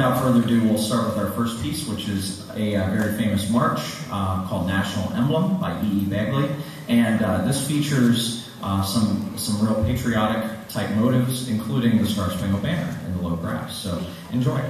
without further ado, we'll start with our first piece, which is a very famous march called National Emblem by E. Bagley. And this features some real patriotic type motives, including the Star Spangled Banner in the low brass. So enjoy.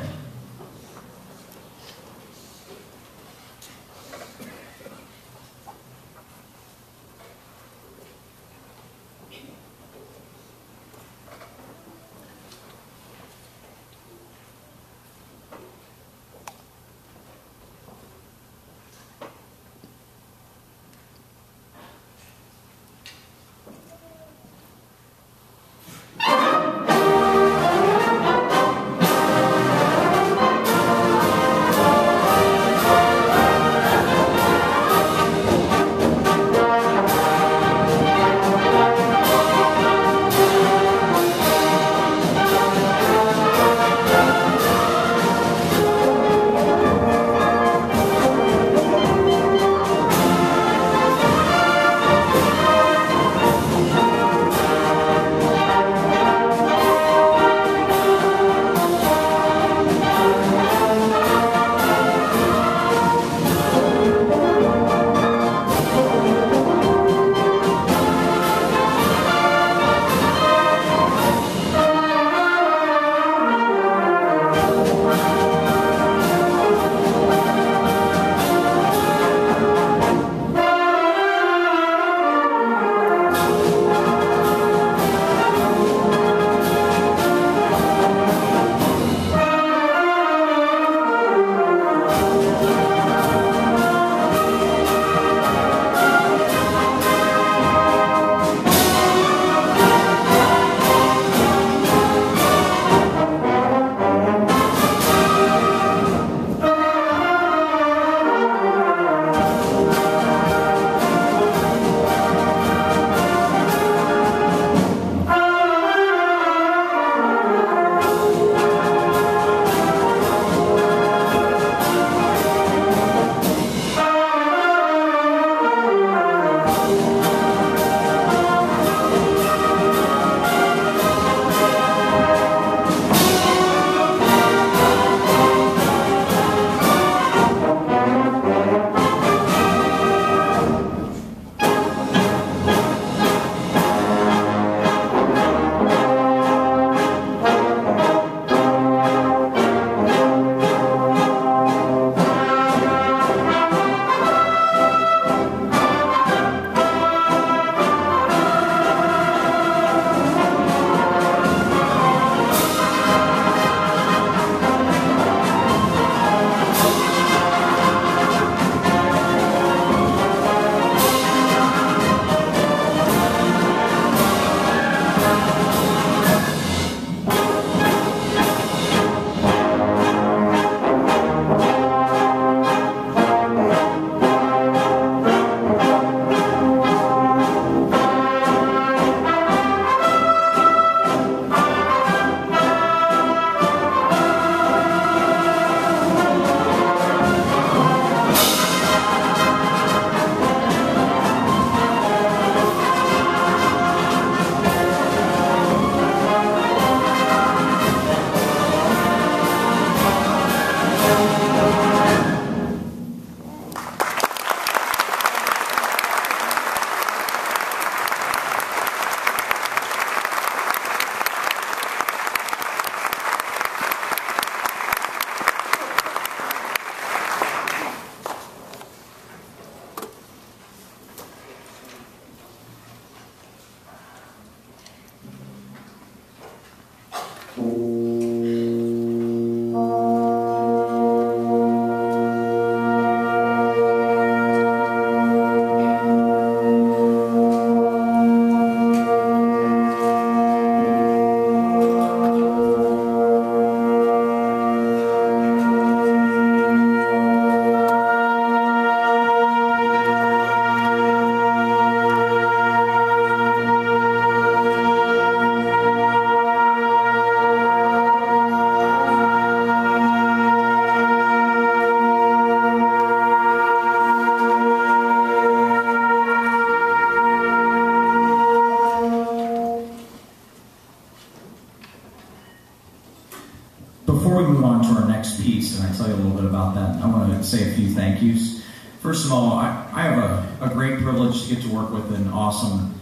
tell you a little bit about that. I want to say a few thank yous. First of all, I have a great privilege to get to work with an awesome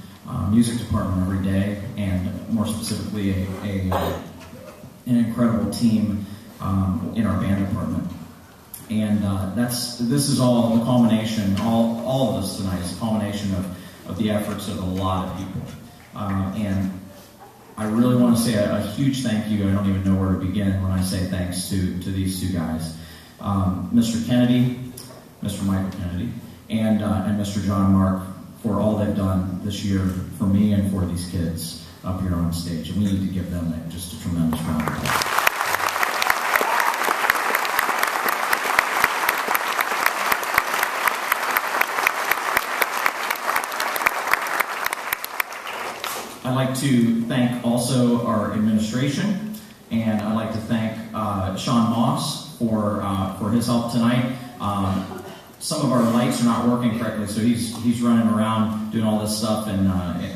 music department every day, and more specifically an incredible team in our band department. And this is all the culmination, all of this tonight is a culmination of the efforts of a lot of people. And I really want to say a huge thank you. I don't even know where to begin when I say thanks to these two guys. Mr. Kennedy, Mr. Michael Kennedy, and Mr. John Mark for all they've done this year for me and for these kids up here on stage. And we need to give them just a tremendous round of applause. I'd like to thank also our administration, and I'd like to thank Sean Moss for his help tonight. Some of our lights are not working correctly, so he's running around doing all this stuff, and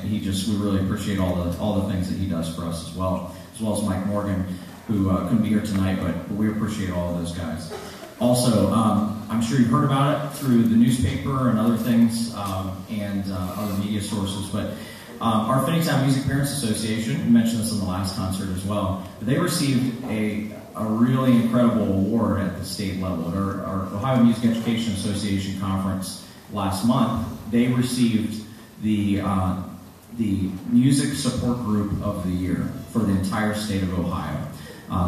we really appreciate all the things that he does for us as well as Mike Morgan, who couldn't be here tonight, but we appreciate all of those guys. Also, I'm sure you've heard about it through the newspaper and other things, and other media sources, but our Finneytown Music Parents Association, we mentioned this in the last concert as well, they received a really incredible award at the state level. At our Ohio Music Education Association conference last month, they received the Music Support Group of the Year for the entire state of Ohio.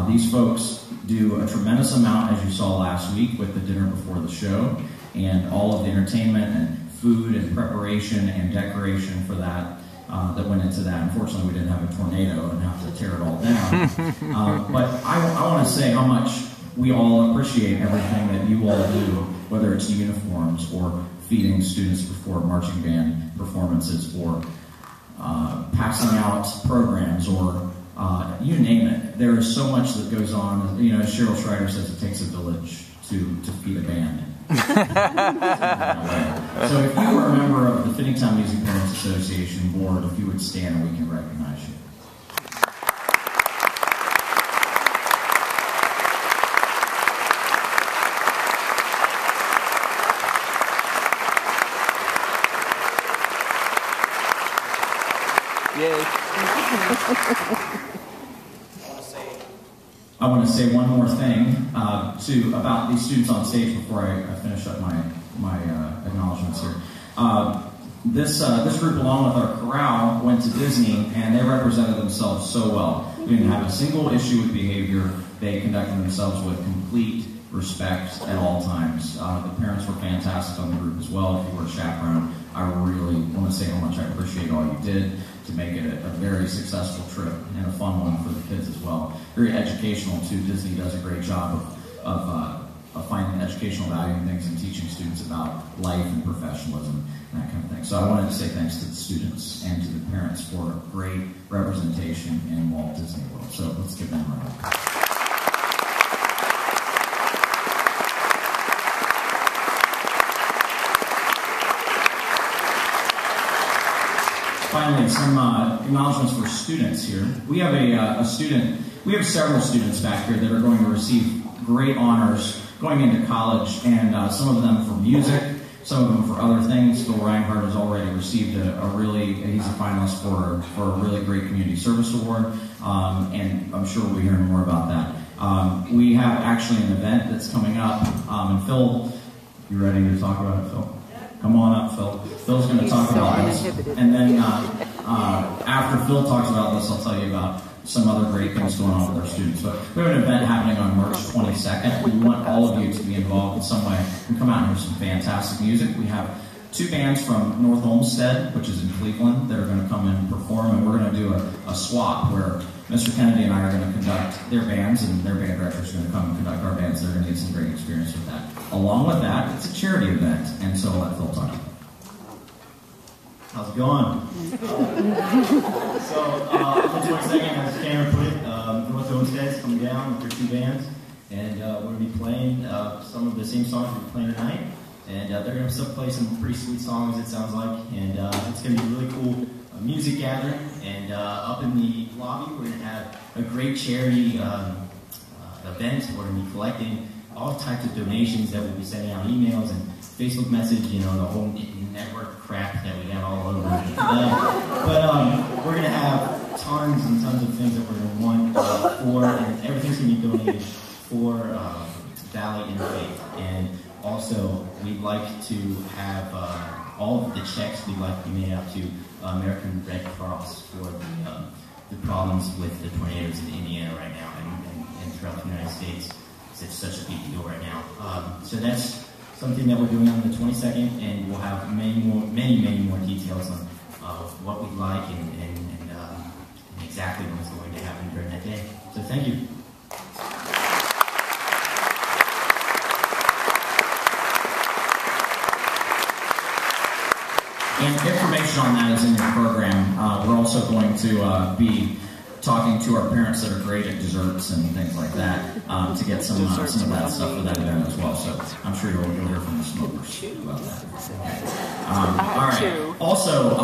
These folks do a tremendous amount, as you saw last week, with the dinner before the show, and all of the entertainment and food and preparation and decoration for that. That went into that. Unfortunately, we didn't have a tornado and have to tear it all down. But I want to say how much we all appreciate everything that you all do, whether it's uniforms or feeding students before marching band performances or passing out programs or you name it. There is so much that goes on. You know, as Cheryl Schreider says, it takes a village to feed a band. So if you are a member of the Finneytown Music Parents Association board, if you would stand and we can recognize you. Yay. I want to say one more thing about these students on stage before I finish up my acknowledgments here. This group, along with our chorale, went to Disney, and they represented themselves so well. We didn't have a single issue with behavior. They conducted themselves with complete respect at all times. The parents were fantastic on the group as well. If you were a chaperone, I really want to say how much I appreciate all you did to make it a very successful trip and a fun one for the kids as well. Very educational too. Disney does a great job of finding educational value in things and teaching students about life and professionalism and that kind of thing. So I wanted to say thanks to the students and to the parents for great representation in Walt Disney World. So let's give them a round of applause. Finally, some acknowledgments for students here. We have we have several students back here that are going to receive great honors going into college, and some of them for music, some of them for other things. Phil Reinhardt has already received he's a finalist for a really great community service award, and I'm sure we'll be hearing more about that. We have actually an event that's coming up, and Phil, you ready to talk about it, Phil? Come on up, Phil. Phil's going to talk about this. And then after Phil talks about this, I'll tell you about some other great things going on with our students. But we have an event happening on March 22nd. We want all of you to be involved in some way and come out and hear some fantastic music. We have two bands from North Olmsted, which is in Cleveland, that are going to come and perform, and we're going to do a swap where Mr. Kennedy and I are going to conduct their bands, and their band director is going to come and conduct our bands. They're going to get some great experience with that. Along with that, it's a charity event, and so I'll let Phil talk. How's it going? So, on the 22nd, as Canter put it, North Olmsted's coming down with their two bands, and we're going to be playing some of the same songs we're playing tonight, and they're going to still play some pretty sweet songs, it sounds like, and it's going to be a really cool music gathering, and up in the lobby, we're going to have a great charity event. We're going to be collecting all types of donations that we'll be sending out emails and Facebook message, you know, the whole network crap that we have all over. But we're going to have tons and tons of things that we're going to want for, and everything's going to be donated for Valley Interfaith. And also, we'd like to have all of the checks we'd like to be made out to American Red Cross for the problems with the tornadoes in Indiana right now and throughout the United States. It's such a big deal right now. So that's something that we're doing on the 22nd, and we'll have many more details on what we'd like and exactly what's going to happen during that day. So thank you. And information on that is in your program. We're also going to be talking to our parents that are great at desserts and things like that to get some of that stuff for that event as well. So I'm sure you'll hear from the smokers about that. Okay. All right. Also,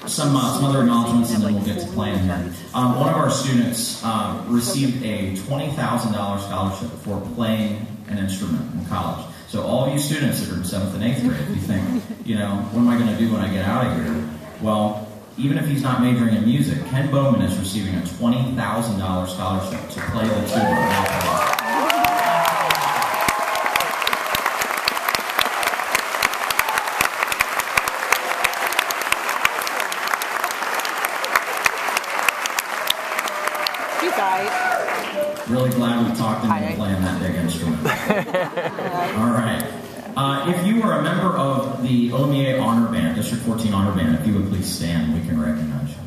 some other acknowledgments, and then we'll get to playing here. One of our students received a $20,000 scholarship for playing an instrument in college. So all of you students that are in 7th and 8th grade, you think, you know, what am I going to do when I get out of here? Well, even if he's not majoring in music, Ken Bouman is receiving a $20,000 scholarship to play the tuba. You guys. Really glad we talked him into playing that big instrument. All right. If you are a member of the OMEA Honor Band, District 14 Honor Band, if you would please stand, we can recognize you.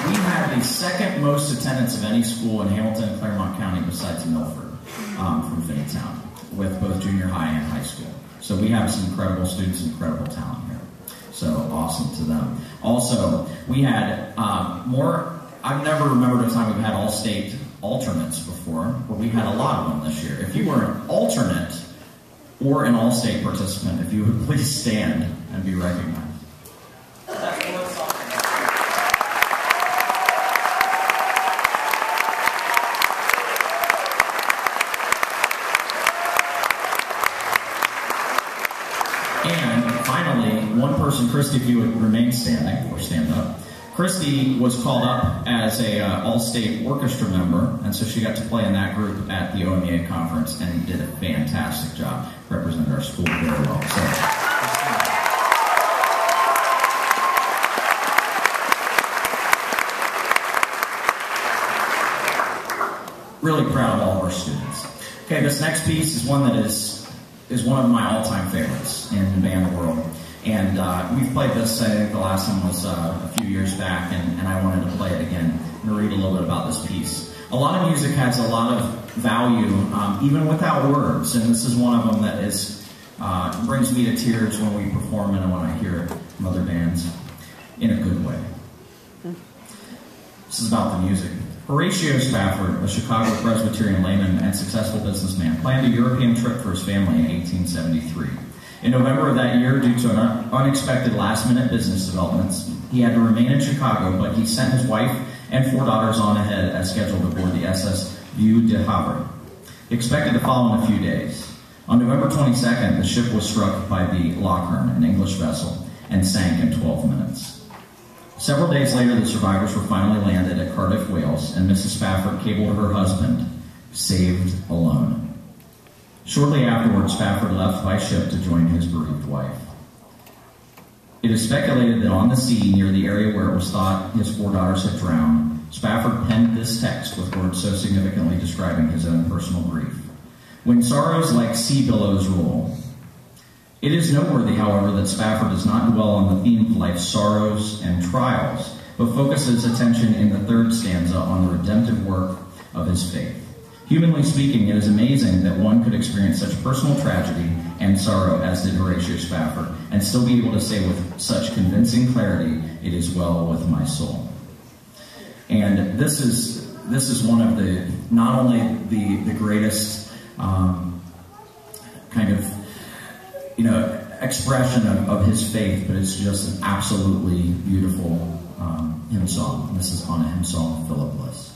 We had the second most attendance of any school in Hamilton and Claremont County besides Milford from Finneytown, with both junior high and high school. So we have some incredible students, incredible talent here. So awesome to them. Also, we had I've never remembered a time we've had all-state alternates before, but we had a lot of them this year. If you were an alternate or an all-state participant, if you would please stand and be recognized. One person, Christy, if you would remain standing or stand up. Christy was called up as a all-state orchestra member, and so she got to play in that group at the OMEA conference and did a fantastic job, represented our school very well. So, really proud of all of our students. Okay, this next piece is one that is one of my all-time favorites in the band world. And we've played this, I think the last one was a few years back, and I wanted to play it again and read a little bit about this piece. A lot of music has a lot of value, even without words, and this is one of them that is brings me to tears when we perform it and when I hear it from other bands in a good way. This is about the music. Horatio Spafford, a Chicago Presbyterian layman and successful businessman, planned a European trip for his family in 1873. In November of that year, due to unexpected last-minute business developments, he had to remain in Chicago, but he sent his wife and 4 daughters on ahead as scheduled aboard the SS Vieux de Havre. He expected to follow in a few days. On November 22nd, the ship was struck by the Lochern, an English vessel, and sank in 12 minutes. Several days later, the survivors were finally landed at Cardiff, Wales, and Mrs. Spafford cabled her husband, saved alone. Shortly afterwards, Spafford left by ship to join his bereaved wife. It is speculated that on the sea, near the area where it was thought his 4 daughters had drowned, Spafford penned this text with words so significantly describing his own personal grief. When sorrows like sea billows roll. It is noteworthy, however, that Spafford does not dwell on the theme of life's sorrows and trials, but focuses attention in the 3rd stanza on the redemptive work of his faith. Humanly speaking, it is amazing that one could experience such personal tragedy and sorrow as did Horatio Spafford, and still be able to say with such convincing clarity, "It is well with my soul." And this is one of the, not only the greatest kind of expression of his faith, but it's just an absolutely beautiful hymn song. And this is on a hymn song of Philip Bliss.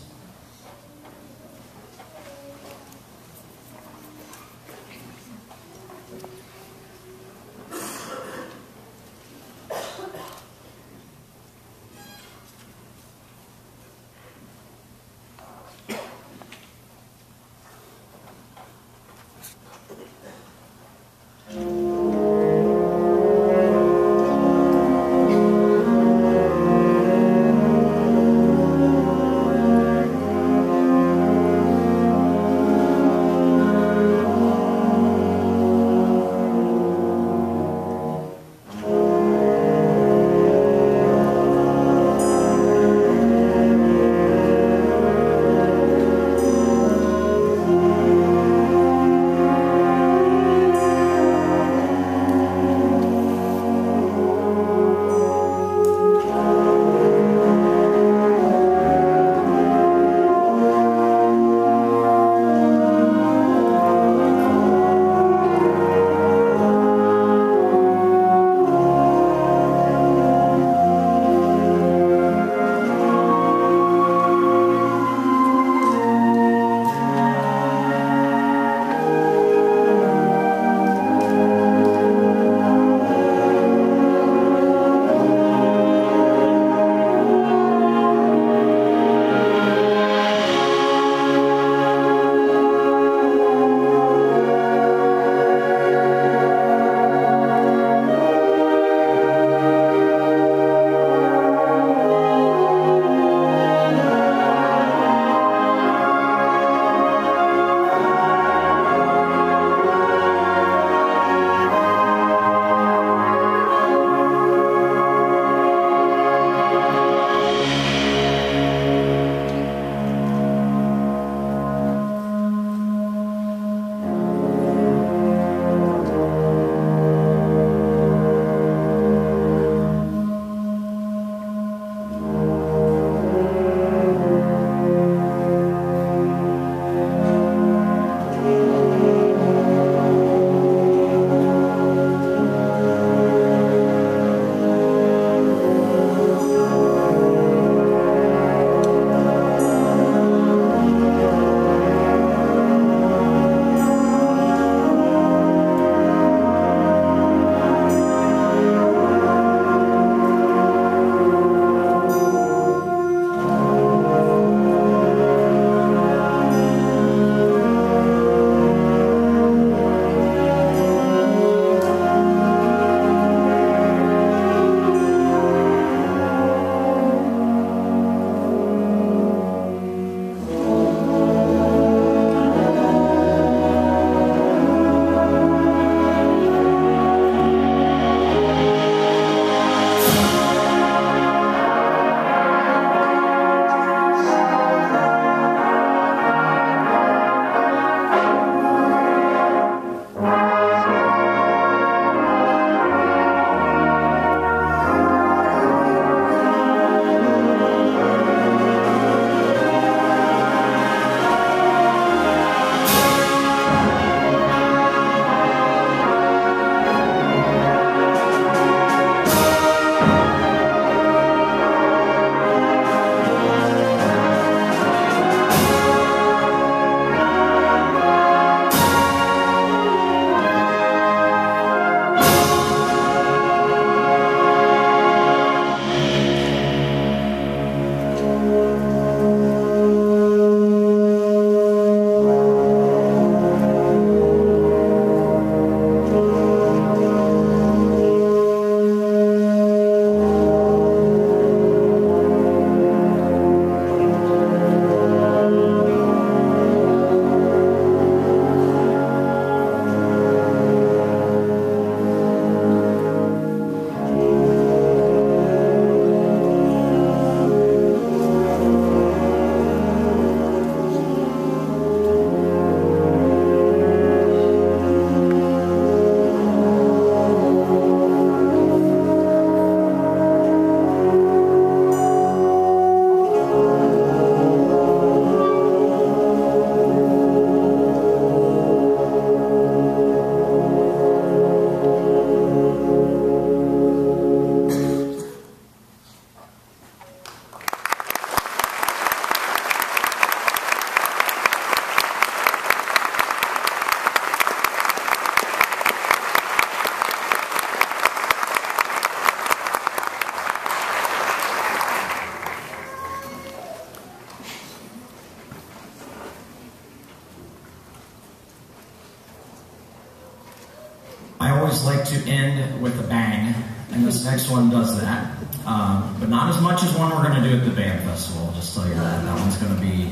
always like to end with a bang, and this next one does that. But not as much as one we're going to do at the band festival. I'll just tell you that. That one's going to be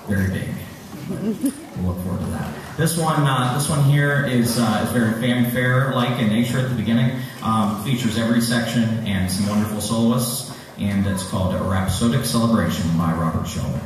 very big. We'll look forward to that. This one here is very fanfare-like in nature at the beginning. Features every section and some wonderful soloists, and it's called a Rhapsodic Celebration by Robert Sheldon.